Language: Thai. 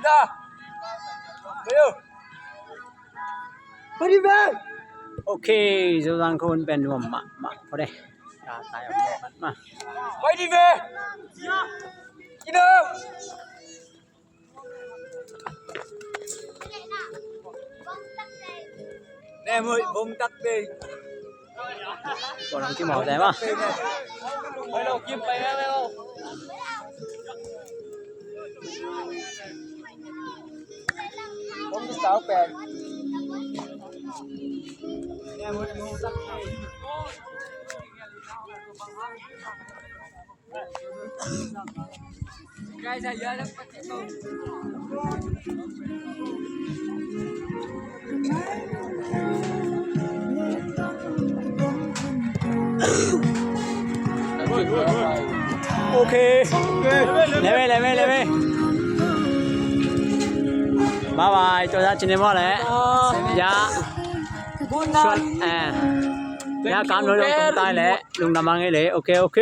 Kita. Ayo. Mari bang. โอเคสุสานคนเป็นว่ามาพอได้ตายออกกันมา Mari đi về. Kita. Nè mời bông tắc đi. บ่ต้องที่หมอได้มา Mày đâu kim bay ra đâu. Bông cái sáu bèn. Nè mời bông tắc đi. Cái gì vậy đó bắt không.โอเคเลยบายบายตัวจะชินมอแหละยาชวนยาการลงตรงใต้แหละลุงนำมาไงเลยโอเค